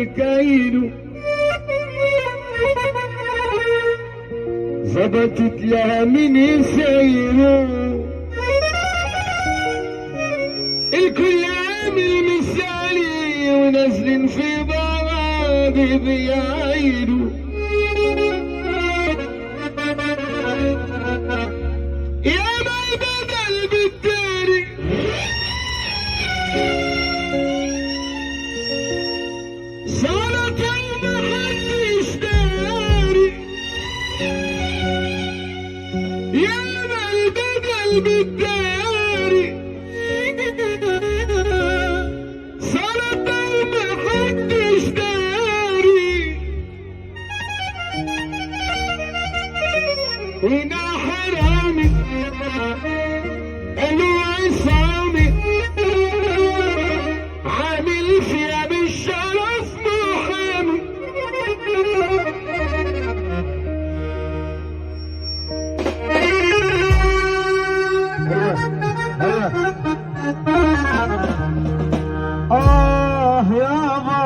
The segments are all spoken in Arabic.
كاينه ظبطت لها من يسيره الكل عامل مثالي ونازلين في بعض بيعيدوا يا ما بدل بالداري صارت ومحدش داري يا ما البدل بالداري صارت ومحدش داري هنا حرامي قالوا عصامي عامل فيها بالشرف محامي يابا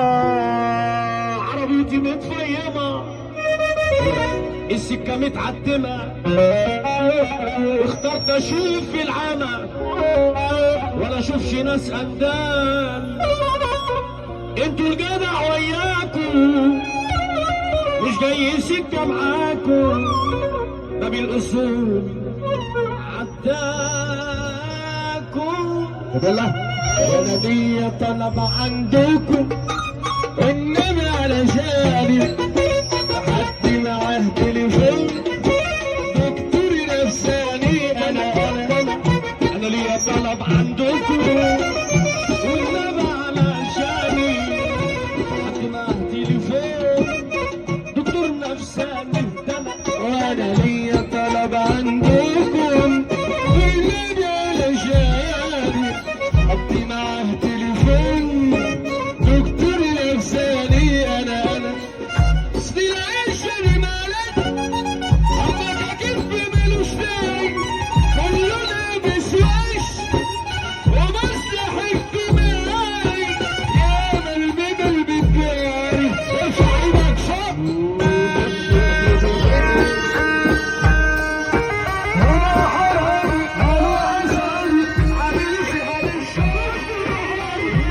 عربيتي متفيمة السكة متعتمة اخترت اشوف في العمى ولا اشوفش ناس قدام انتوا الجدع وياكم مش جاي سكة معاكم ده بالاصول عداكم انا دي طلب عندكم انما علشاني حد معاه تليفون دكتور نفساني انا ليا طلب عندكم انما علشاني حد معاه تليفون دكتور نفساني وانا ليا طلب عندكم انما علشاني حد معاه تليفون دكتور نفساني انا اصل العيش اللي مالك عمك كيف ملوش داعي كله لابس وش ومسلح اجتماعي يا ما البدل بالداري ارفع ايدك فوق هنا حرامي هنا عصامي عامل فيها بالشرف محامي